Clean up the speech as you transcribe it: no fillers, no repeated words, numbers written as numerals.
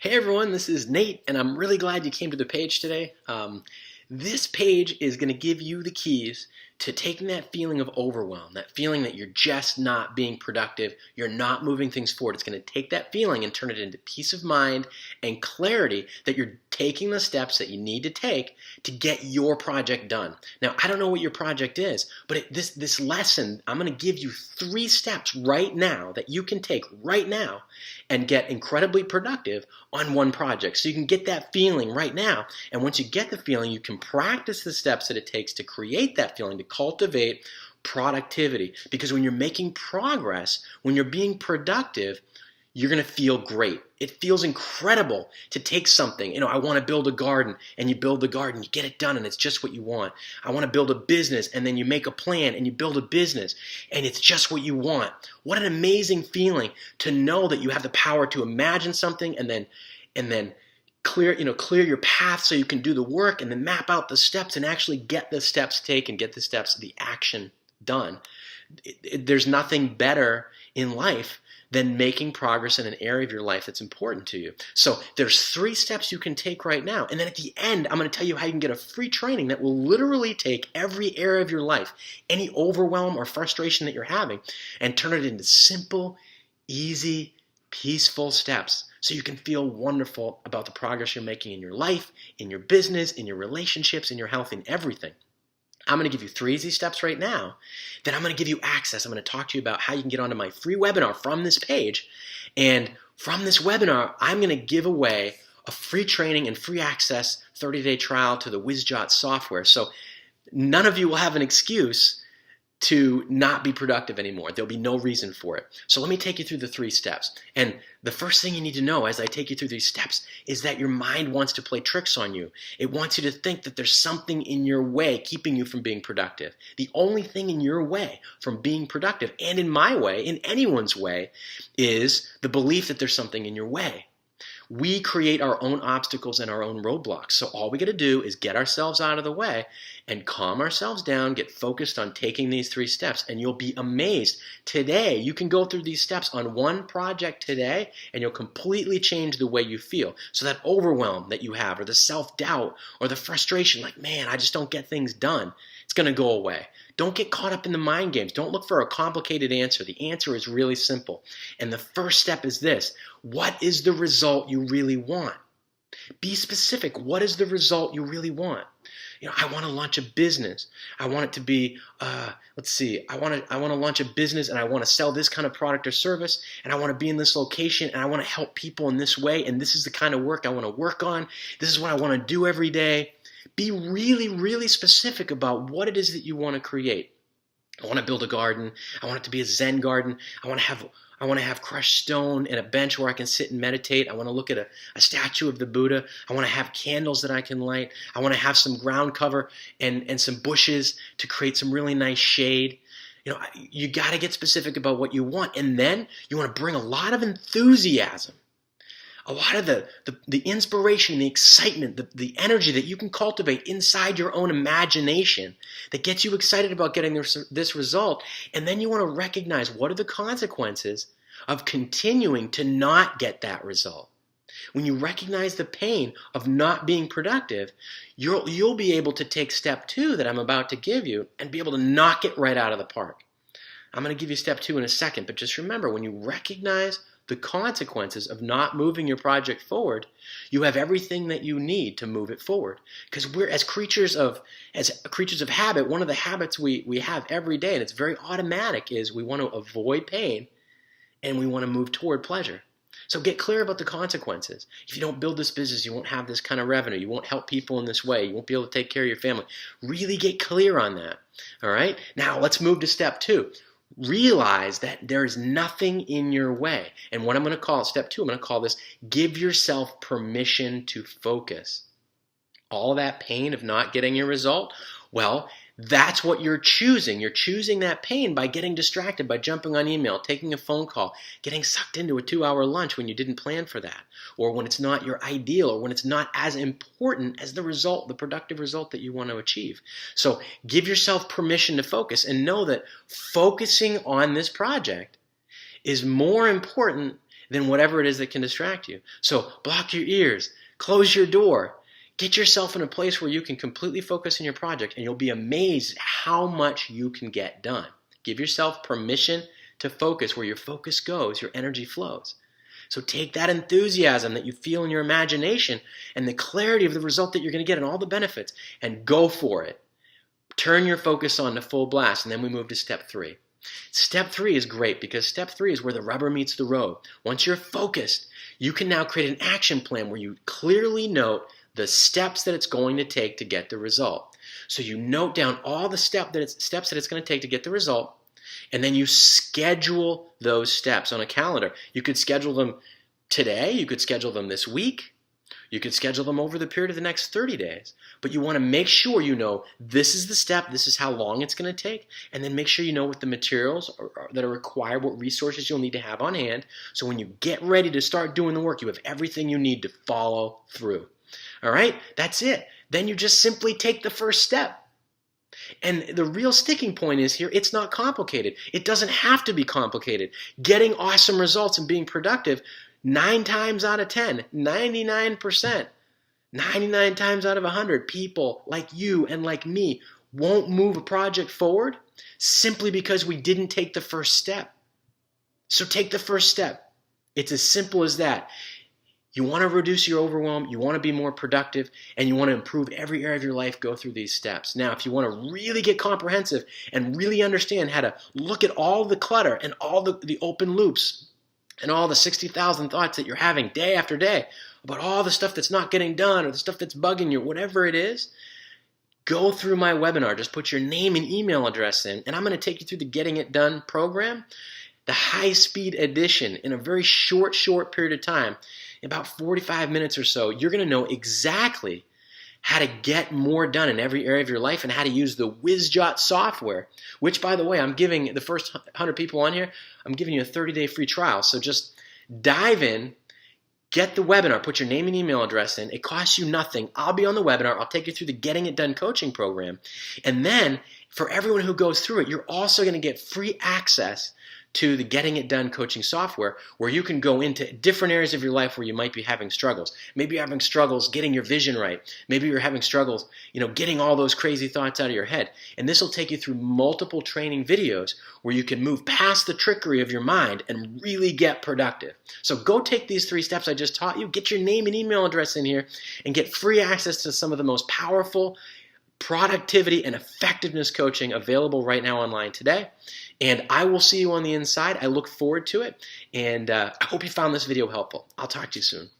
Hey everyone, this is Nate, and I'm really glad you came to the page today. This page is going to give you the keys to taking that feeling of overwhelm, that feeling that you're just not being productive, you're not moving things forward. It's going to take that feeling and turn it into peace of mind and clarity that you're taking the steps that you need to take to get your project done. Now, I don't know what your project is, but this lesson, I'm going to give you 3 steps right now that you can take right now and get incredibly productive on one project. So you can get that feeling right now. And once you get the feeling, you can practice the steps that it takes to create that feeling, to cultivate productivity. Because when you're making progress, when you're being productive, you're going to feel great. It feels incredible to take something. I want to build a garden, and you build the garden, you get it done, and it's just what you want. I want to build a business, and then you make a plan, and you build a business, and it's just what you want. What an amazing feeling to know that you have the power to imagine something and then clear your path so you can do the work and then map out the steps and actually get the steps taken, get the action done. There's nothing better in life than making progress in an area of your life that's important to you. So there's 3 steps you can take right now. And then at the end, I'm going to tell you how you can get a free training that will literally take every area of your life, any overwhelm or frustration that you're having, and turn it into simple, easy, peaceful steps so you can feel wonderful about the progress you're making in your life, in your business, in your relationships, in your health, in everything. I'm going to give you 3 easy steps right now. Then I'm going to give you access. I'm going to talk to you about how you can get onto my free webinar from this page. And from this webinar, I'm going to give away a free training and free access 30-day trial to the WizJot software. So none of you will have an excuse to not be productive anymore. There'll be no reason for it. So let me take you through the 3 steps. And the first thing you need to know as I take you through these steps is that your mind wants to play tricks on you. It wants you to think that there's something in your way keeping you from being productive. The only thing in your way from being productive, and in my way, in anyone's way, is the belief that there's something in your way. We create our own obstacles and our own roadblocks. So all we got to do is get ourselves out of the way and calm ourselves down, get focused on taking these 3 steps, and you'll be amazed. Today, you can go through these steps on one project today, and you'll completely change the way you feel. So that overwhelm that you have, or the self-doubt, or the frustration, like, man, I just don't get things done, it's going to go away. Don't get caught up in the mind games. Don't look for a complicated answer. The answer is really simple. And the first step is this. What is the result you really want? Be specific. What is the result you really want? I want to launch a business. I want it to be, I want to launch a business, and I want to sell this kind of product or service, and I want to be in this location, and I want to help people in this way, and this is the kind of work I want to work on. This is what I want to do every day. Be really, really specific about what it is that you want to create. I want to build a garden. I want it to be a Zen garden. I want to have crushed stone and a bench where I can sit and meditate. I want to look at a statue of the Buddha. I want to have candles that I can light. I want to have some ground cover and some bushes to create some really nice shade. You got to get specific about what you want. And then you want to bring a lot of enthusiasm, a lot of the inspiration, the excitement, the energy that you can cultivate inside your own imagination that gets you excited about getting this result. And then you want to recognize what are the consequences of continuing to not get that result. When you recognize the pain of not being productive, you'll be able to take step 2 that I'm about to give you and be able to knock it right out of the park. I'm going to give you step 2 in a second, but just remember, when you recognize the consequences of not moving your project forward, you have everything that you need to move it forward. Because we're as creatures of habit, one of the habits we have every day, and it's very automatic, is we want to avoid pain and we want to move toward pleasure. So get clear about the consequences. If you don't build this business, you won't have this kind of revenue. You won't help people in this way. You won't be able to take care of your family. Really get clear on that. All right? Now let's move to step 2. Realize that there is nothing in your way. And what I'm going to call step 2, I'm going to call this, give yourself permission to focus. All that pain of not getting your result, well, that's what you're choosing. You're choosing that pain by getting distracted, by jumping on email, taking a phone call, getting sucked into a 2-hour lunch when you didn't plan for that, or when it's not your ideal, or when it's not as important as the result, the productive result that you want to achieve. So give yourself permission to focus, and know that focusing on this project is more important than whatever it is that can distract you. So block your ears, close your door, get yourself in a place where you can completely focus on your project, and you'll be amazed at how much you can get done. Give yourself permission to focus. Where your focus goes, your energy flows. So take that enthusiasm that you feel in your imagination and the clarity of the result that you're going to get and all the benefits, and go for it. Turn your focus on to full blast, and then we move to step 3. Step 3 is great because step 3 is where the rubber meets the road. Once you're focused, you can now create an action plan where you clearly note the steps that it's going to take to get the result. So you note down all the steps that it's going to take to get the result, and then you schedule those steps on a calendar. You could schedule them today, you could schedule them this week, you could schedule them over the period of the next 30 days. But you want to make sure you know this is the step, this is how long it's going to take, and then make sure you know what the materials that are required, what resources you'll need to have on hand. So when you get ready to start doing the work, you have everything you need to follow through. All right? That's it. Then you just simply take the first step. And the real sticking point is here, it's not complicated. It doesn't have to be complicated. Getting awesome results and being productive 9 times out of 10, 99%, 99 times out of 100, people like you and like me won't move a project forward simply because we didn't take the first step. So take the first step. It's as simple as that. You want to reduce your overwhelm, you want to be more productive, and you want to improve every area of your life, go through these steps. Now, if you want to really get comprehensive and really understand how to look at all the clutter and all the open loops and all the 60,000 thoughts that you're having day after day about all the stuff that's not getting done or the stuff that's bugging you, whatever it is, go through my webinar. Just put your name and email address in, and I'm going to take you through the Getting It Done program, the high-speed edition, in a very short period of time. In about 45 minutes or so, you're going to know exactly how to get more done in every area of your life and how to use the WizJot software, which, by the way, I'm giving the first 100 people on here, I'm giving you a 30-day free trial. So just dive in, get the webinar, put your name and email address in. It costs you nothing. I'll be on the webinar. I'll take you through the Getting It Done coaching program. And then for everyone who goes through it, you're also going to get free access to the Getting It Done coaching software, where you can go into different areas of your life where you might be having struggles. Maybe you're having struggles getting your vision right. Maybe you're having struggles, getting all those crazy thoughts out of your head. And this will take you through multiple training videos where you can move past the trickery of your mind and really get productive. So go take these 3 steps I just taught you, get your name and email address in here, and get free access to some of the most powerful productivity and effectiveness coaching available right now online today. And I will see you on the inside. I look forward to it. And I hope you found this video helpful. I'll talk to you soon.